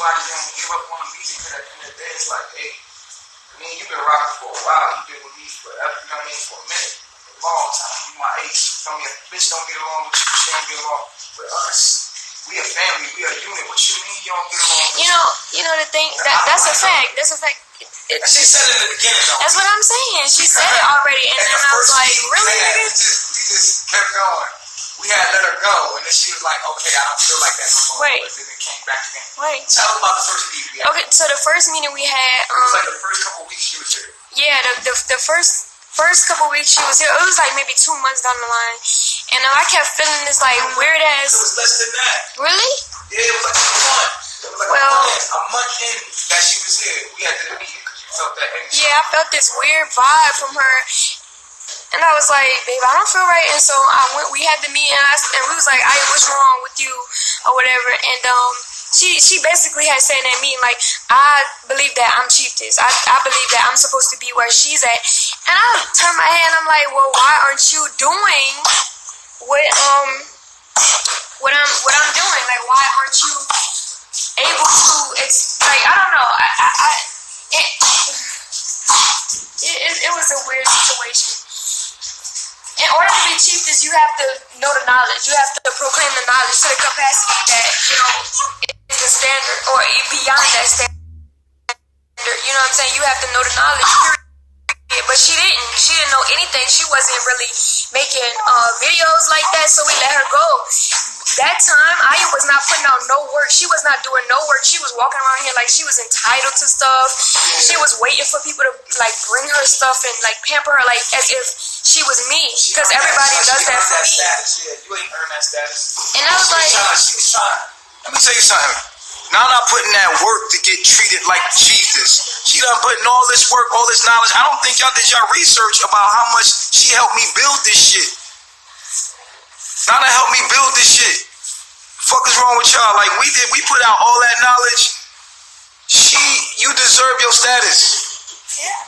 somebody gonna give up on me because at the end of the day, it's like, hey, I mean, you've been rocking for a while. You've been with me forever. You know what I mean? For a minute, a long time. You my age. Tell me if a bitch don't get along with you, she don't get along with us. We a family. We a unit. What you mean you don't get along with you know the thing that's a fact. That's a fact. She said it in the beginning though. That's what I'm saying. She said it already, and then I was like, really? We just kept going. We had let her go, and then she was like, okay, I don't feel like that no more. Wait. But then it came back again. Wait. Tell them about the first meeting we had. Okay, so the first meeting we had, it was like the first couple weeks she was here. Yeah, the first couple weeks she was here, it was like maybe 2 months down the line, and I kept feeling this like weird ass. It was less than that. Really? Yeah, it was like a month. It was like a month in that she was here. We had to meet because you felt that energy. Yeah, I felt this weird vibe from her. And I was like, babe, I don't feel right. And so we had the meeting, and we was like, what's wrong with you or whatever. And she basically had said in that meeting, like, I believe that I'm chiefess. I believe that I'm supposed to be where she's at. And I turned my head and I'm like, well, why aren't you doing what I'm doing? Like, why aren't you able to, like, I don't know. It was a weird situation. In order to be chiefess, you have to know the knowledge. You have to proclaim the knowledge to the capacity that, is the standard, or beyond that standard. You know what I'm saying? You have to know the knowledge, period. But she didn't know anything. She wasn't really making videos like that, so we let her go. That time, Aya was not putting out no work. She was not doing no work. She was walking around here like she was entitled to stuff. She was waiting for people to like bring her stuff and like pamper her like as if she was me. Because everybody does that for me. Yeah, you ain't earned that status. And I was like, she was trying. Let me tell you something. Now I'm not putting that work to get treated like Jesus. She done putting all this work, all this knowledge. I don't think y'all did y'all research about how much she helped me build this shit. Now to help me build this shit. Fuck is wrong with y'all? Like we put out all that knowledge. You deserve your status. Yeah.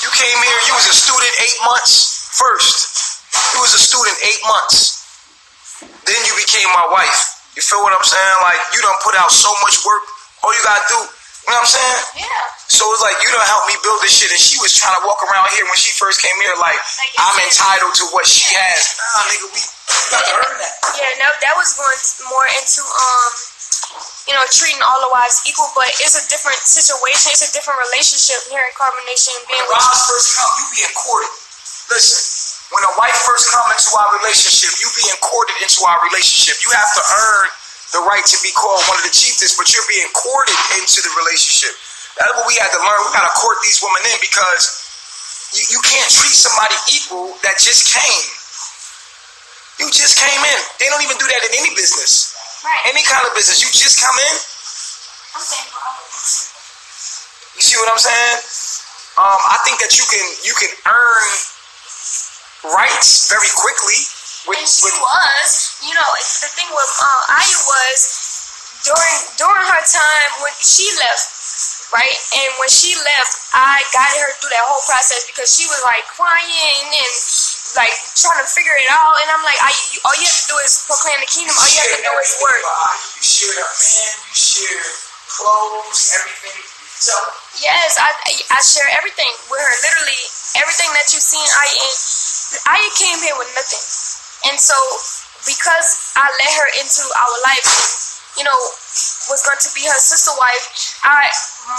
You came here, you was a student 8 months first. You was a student 8 months. Then you became my wife. You feel what I'm saying? Like you done put out so much work. All you gotta do, you know what I'm saying? Yeah. So it's like you done helped me build this shit, and she was trying to walk around here when she first came here like I'm entitled to what she has. Nah, nigga, we got to earn that. Yeah, no, that was going more into treating all the wives equal, but it's a different situation. It's a different relationship here in Carbonation. When the wives first come, you being courted. Listen, when a wife first comes into our relationship, you being courted into our relationship. You have to earn the right to be called one of the chiefest, but you're being courted into the relationship. That's what we had to learn. We got to court these women in because you can't treat somebody equal that just came. You just came in. They don't even do that in any business. Right. Any kind of business. You just come in. I'm saying for all of this. You see what I'm saying? I think that you can earn rights very quickly. And she was, the thing with Aya was during her time when she left, right? And when she left, I guided her through that whole process because she was like crying and like trying to figure it out. And I'm like, all you have to do is proclaim the kingdom. All you have to do is work. You share a man, you share clothes, everything. So yes, I share everything with her. Literally everything that you seen Aya came here with nothing. And so, because I let her into our life, was going to be her sister wife,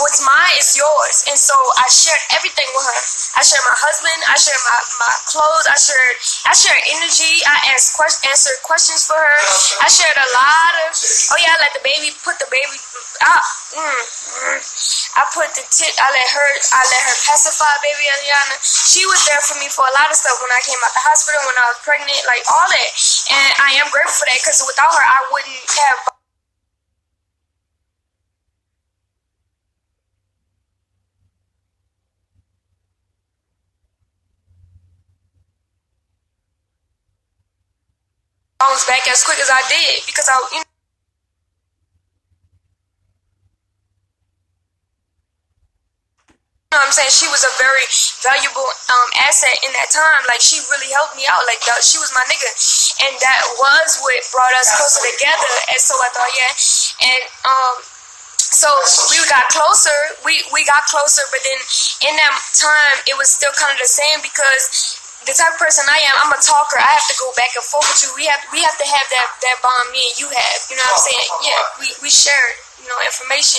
what's mine is yours. And so, I shared everything with her. I shared my husband, I shared my clothes, I shared energy, I answered questions for her. I shared a lot of, I let the baby, I put I let her pacify baby Elinia. She was there for me for a lot of stuff when I came out the hospital, when I was pregnant, like all that. And I am grateful for that because without her, I wouldn't have. Bounce back as quick as I did because what I'm saying? She was a very valuable asset in that time. Like, she really helped me out. Like, she was my nigga. And that was what brought us closer together. And so I thought, yeah. And so we got closer. We got closer, but then in that time, it was still kind of the same because the type of person I am, I'm a talker. I have to go back and forth with you. We have to have that bond me and you have. You know what I'm saying? Yeah, we share, information.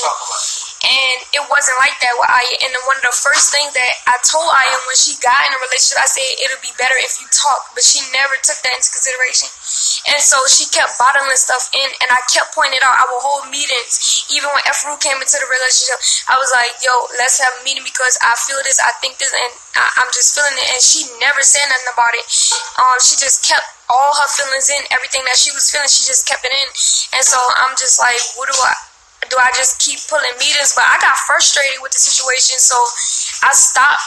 And it wasn't like that with Aya. And one of the first things that I told Aya when she got in a relationship, I said it'll be better if you talk. But she never took that into consideration. And so she kept bottling stuff in, and I kept pointing it out. I would hold meetings. Even when F. Rue came into the relationship, I was like, yo, let's have a meeting because I feel this, I think this, and I'm just feeling it. And she never said nothing about it. She just kept all her feelings in. Everything that she was feeling, she just kept it in. And so I'm just like, what do I just keep pulling meters? But I got frustrated with the situation, so I stopped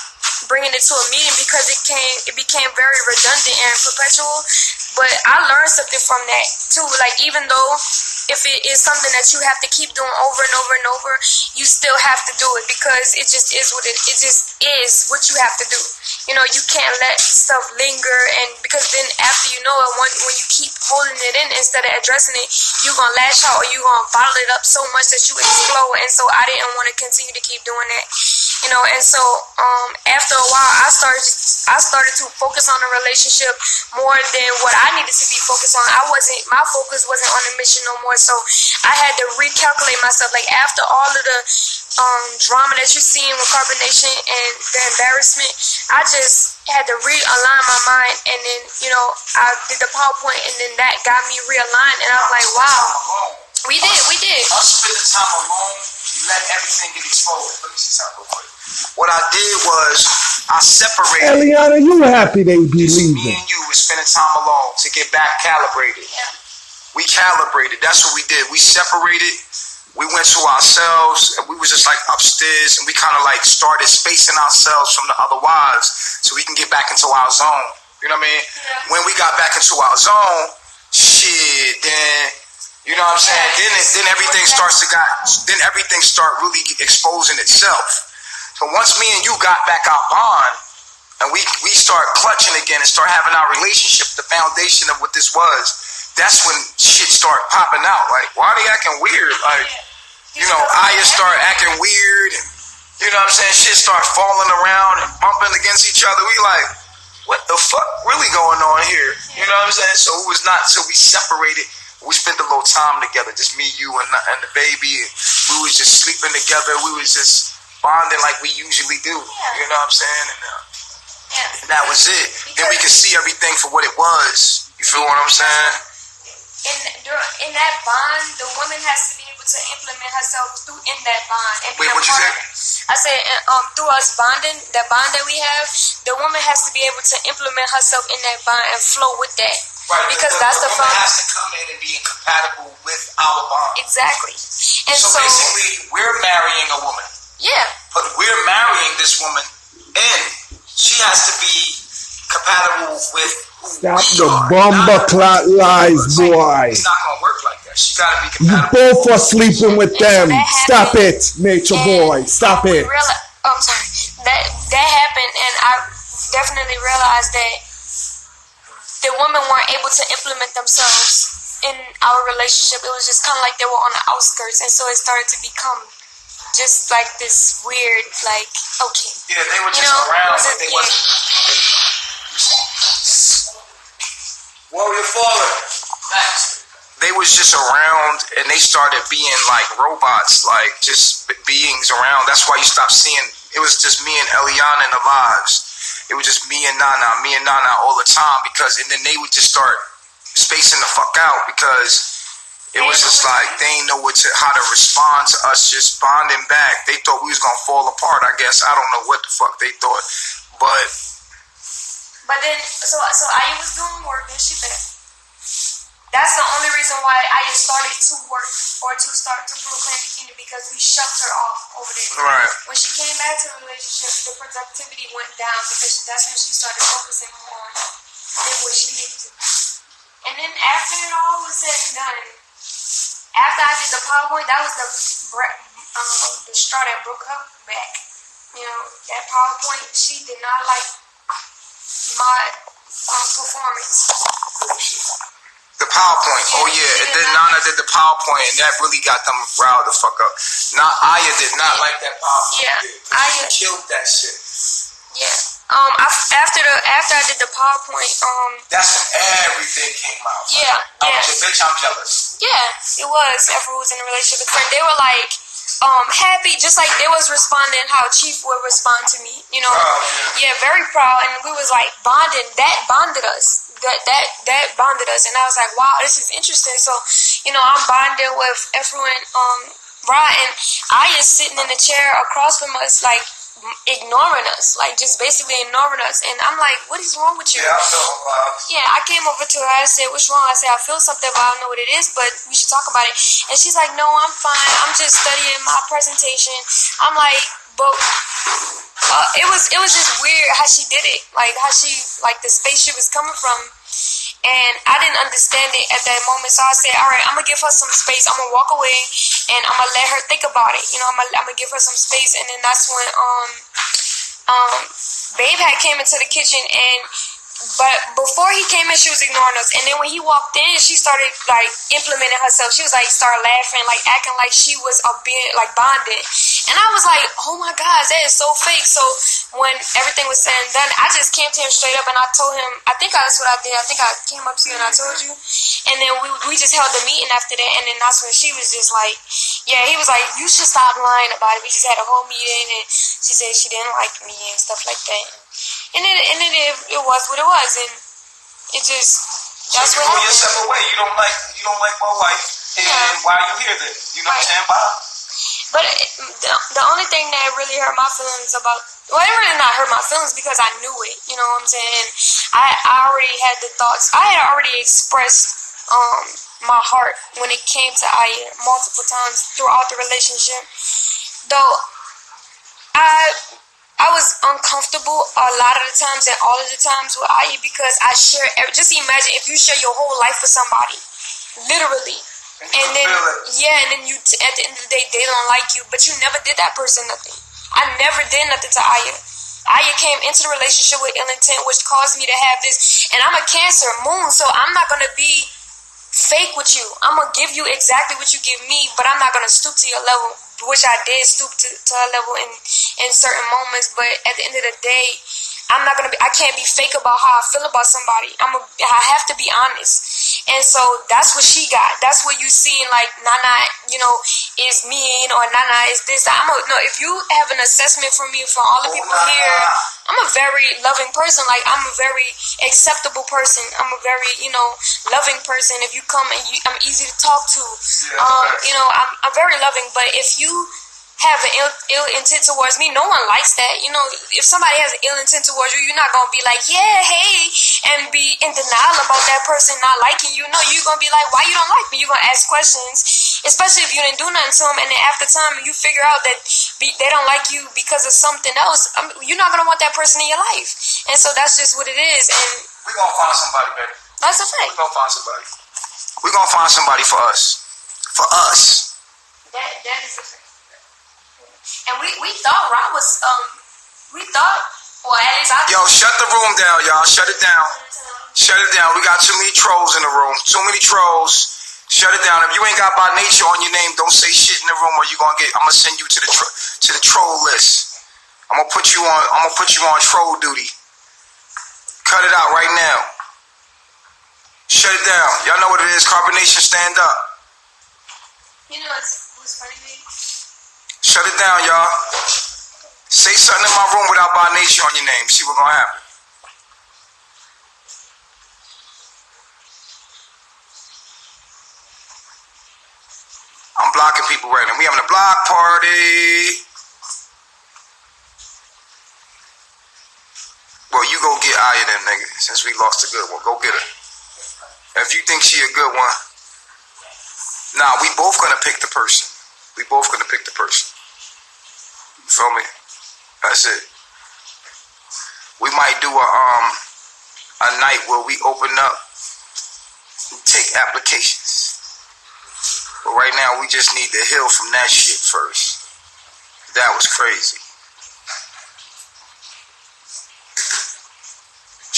bringing it to a meeting because it became very redundant and perpetual. But I learned something from that too. Like, even though if it is something that you have to keep doing over and over and over, you still have to do it because it just is what it just is what you have to do. You can't let stuff linger, and because then after you know it, when you keep holding it in instead of addressing it, you're gonna lash out or you're gonna bottle it up so much that you explode. And so I didn't want to continue to keep doing that, And so after a while, I started to focus on the relationship more than what I needed to be focused on. My focus wasn't on the mission no more. So I had to recalculate myself. Like, after all of the drama that you're seeing with Carbonation and the embarrassment, I just had to realign my mind. And then, I did the PowerPoint, and then that got me realigned. And I'm like, wow, we did. Us spending time alone, you let everything get exposed. Let me see something real quick. What I did was I separated. Eliana, you happy they be leaving? Me and you was spending time alone to get back calibrated. Yeah. We calibrated. That's what we did. We separated. We went to ourselves, and we was just like upstairs, and we kind of like started spacing ourselves from the other wives so we can get back into our zone. You know what I mean? Yeah. When we got back into our zone, then, you know what I'm saying? Then everything then everything start really exposing itself. So once me and you got back our bond, and we start clutching again and start having our relationship, the foundation of what this was, that's when shit start popping out. Like, why are they acting weird? Like, Aya start acting weird. And, you know what I'm saying? Shit start falling around and bumping against each other. We like, what the fuck really going on here? You know what I'm saying? So it was not till we separated. We spent a little time together, just me, you, and the baby. And we was just sleeping together. We was just bonding like we usually do. You know what I'm saying? And that was it. Then we could see everything for what it was. You feel what I'm saying? In that bond, the woman has to be able to implement herself in that bond. And wait, what you say? I said, through us bonding, that bond that we have, the woman has to be able to implement herself in that bond and flow with that. Right, because that's the woman has to come in and be incompatible with our bond. Exactly. And so basically, we're marrying a woman. Yeah. But we're marrying this woman, and she has to be compatible with. Stop the bomber clot lies, boy. It's not gonna work like that. She gotta be You compatible. both are sleeping with them. Stop it, nature boy. Stop it. I'm sorry. That happened, and I definitely realized that the women weren't able to implement themselves in our relationship. It was just kind of like they were on the outskirts, and so it started to become just like this weird, like, okay. Yeah, they were just around, but they wasn't. Warrior Faller. They was just around, and they started being like robots, like just beings around. That's why you stopped seeing. It was just me and Eliana in the lives. It was just me and Nana all the time, and then they would just start spacing the fuck out because it was just like they ain't know how to respond to us just bonding back. They thought we was gonna fall apart. I guess I don't know what the fuck they thought, but then so Aya was doing work and she left. That's the only reason why Aya started to work or to start to proclaim the kingdom, because we shoved her off over there. Right. When she came back to the relationship, the productivity went down because that's when she started focusing more on than what she needed to. And then after it all was said and done, after I did the PowerPoint, that was the straw that broke her back. that PowerPoint, she did not like my performance. The PowerPoint. Oh yeah, and then Nana did the PowerPoint, and that really got them riled the fuck up. Now Aya did not like that PowerPoint. Yeah, Aya killed that shit. Yeah. After I did the PowerPoint, that's when everything came out. Yeah. Bitch, I'm jealous. Yeah, it was. After we was in a relationship with her, they were like, happy, just like they was responding how Chief would respond to me. Proud, yeah, very proud, and we was like bonding. That bonded us. That bonded us, and I was like, wow, this is interesting. So, I'm bonding with everyone. Ra and I is sitting in the chair across from us, like ignoring us, like just basically ignoring us. And I'm like, what is wrong with you? Yeah, I came over to her. I said, what's wrong? I said, I feel something, but I don't know what it is, but we should talk about it. And she's like, no, I'm fine. I'm just studying my presentation. I'm like, but it was just weird how she did it, like how she, like the space she was coming from. And I didn't understand it at that moment. So I said, all right, I'm going to give her some space. I'm going to walk away and I'm going to let her think about it. I'm going to give her some space. And then that's when Babe had came into the kitchen, but before he came in, she was ignoring us. And then when he walked in, she started like implementing herself. She was like, started laughing, like acting like she was like bonded. And I was like, oh my God, that is so fake. So when everything was said and done, I just came to him straight up and I told him, I think that's what I did. I think I came up to you and I told you. And then we just held the meeting after that. And then that's when she was just like, yeah, he was like, you should stop lying about it. We just had a whole meeting and she said she didn't like me and stuff like that. And then it was what it was, and it just that's what happened. You go your separate way. You don't like my wife, and why are you here then? You know what I'm saying? Bye. But the only thing that really hurt my feelings it really not hurt my feelings because I knew it. You know what I'm saying? I already had the thoughts. I had already expressed my heart when it came to Aya multiple times throughout the relationship. Though I was uncomfortable a lot of the times and all of the times with Aya because I share. Just imagine if you share your whole life with somebody, literally, and then you at the end of the day they don't like you, but you never did that person nothing. I never did nothing to Aya. Aya came into the relationship with ill intent, which caused me to have this. And I'm a Cancer moon, so I'm not gonna be fake with you. I'm gonna give you exactly what you give me, but I'm not gonna stoop to your level, which I did stoop to her level in certain moments. But at the end of the day, I can't be fake about how I feel about somebody. I have to be honest. And so that's what she got. That's what you see in like Nana, is mean, or Nana is this. If you have an assessment from me, from all the people here, I'm a very loving person. Like I'm a very acceptable person. I'm a very, loving person. If you come and I'm easy to talk to. I'm very loving. But if you have an ill intent towards me, no one likes that. If somebody has an ill intent towards you, you're not gonna be like, yeah, hey, and be in denial about that person not liking you. No, you're gonna be like, why you don't like me? You're gonna ask questions, especially if you didn't do nothing to them, and then after time you figure out that they don't like you because of something else. You're not gonna want that person in your life, and so that's just what it is. And we're gonna find somebody, baby. That's a fact. We're gonna find somebody. We're gonna find somebody for us. For us. That is a fact. And we thought Rob was well, at least I. Yo, shut the room down, y'all. Shut it down. Shut it down. We got too many trolls in the room. Too many trolls. Shut it down. If you ain't got by nature on your name, don't say shit in the room, or I'm gonna send you to the troll list. I'm gonna put you on troll duty. Cut it out right now. Shut it down. Y'all know what it is. Carbonation, stand up. What's funny, babe? Shut it down, y'all. Say something in my room without by nature on your name. See what's gonna happen. I'm blocking people right now. We having a block party. Well, you go get Aya then, nigga. Since we lost a good one, go get her. If you think she a good one, nah, we both gonna pick the person. We both gonna pick the person. You feel me? That's it. We might do a night where we open up and take applications. But right now we just need to heal from that shit first. That was crazy.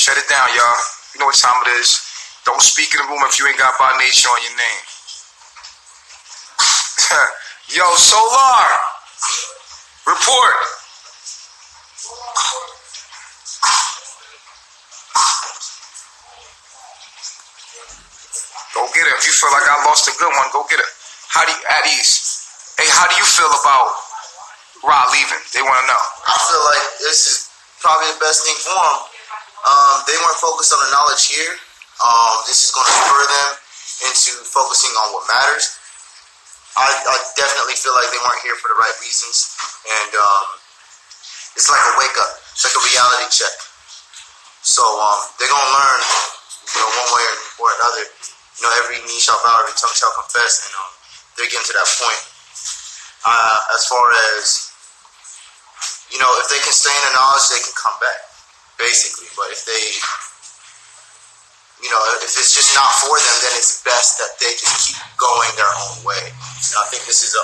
Shut it down, y'all. You know what time it is. Don't speak in the room if you ain't got By Nature on your name. Yo, Solar. Report. Go get it. If you feel like I lost a good one, go get it. How do you, at ease? Hey, how do you feel about Rod leaving? They want to know. I feel like this is probably the best thing for them. They weren't focused on the knowledge here. This is going to spur them into focusing on what matters. I definitely feel like they weren't here for the right reasons, and it's like a wake up. It's like a reality check. So they're gonna learn, one way or another. Every knee shall bow, every tongue shall confess, and they're getting to that point. As far as if they can stay in the knowledge, they can come back, basically. But if they, if it's just not for them, then it's best that they just keep going their own way. And I think this is a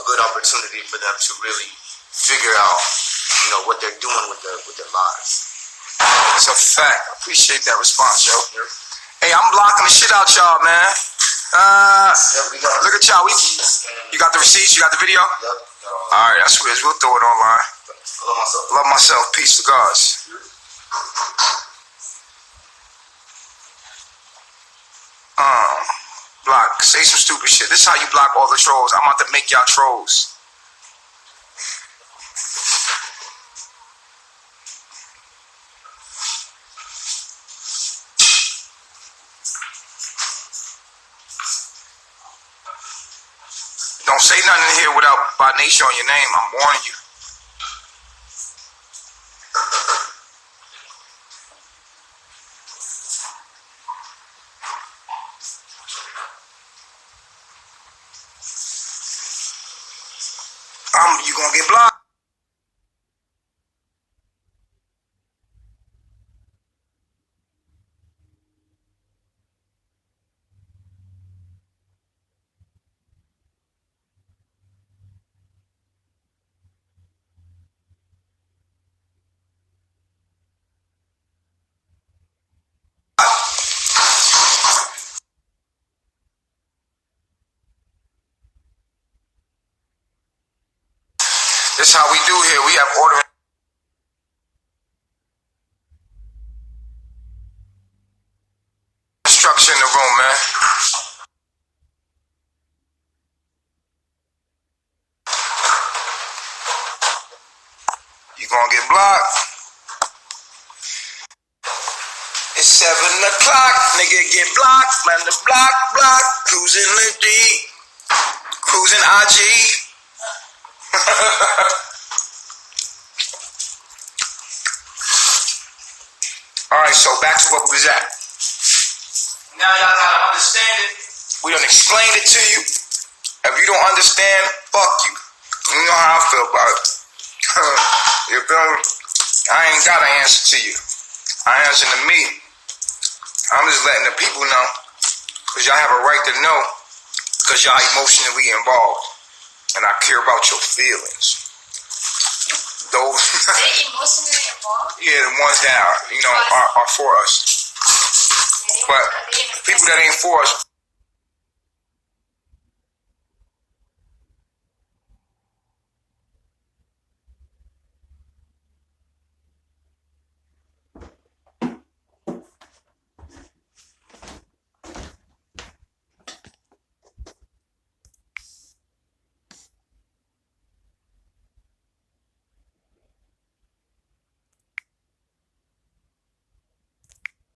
good opportunity for them to really figure out, what they're doing with their lives. It's a fact. I appreciate that response, yo. Hey, I'm blocking the shit out y'all, man. Look at y'all. You got the receipts? You got the video? Yep. All right, that's what it is. We'll throw it online. Love myself. Love myself. Peace to gods. Block. Say some stupid shit. This is how you block all the trolls. I'm about to make y'all trolls. Don't say nothing in here without By Nature on your name. I'm warning you. You gonna get blocked. This is how we do here. We have order. Structure in the room, man. You gonna get blocked. It's 7 o'clock. Nigga get blocked. Man, the block. Cruising Lindy. Cruising IG. Alright, so back to what we was at. Now y'all gotta understand it. We done explained it to you. If you don't understand, fuck you. You know how I feel about it. You feel me? I ain't got an answer to you. I answer to me. I'm just letting the people know. Because y'all have a right to know. Because y'all emotionally involved. And I care about your feelings. Those They emotionally involved? yeah, the ones that are for us. But people that ain't for us,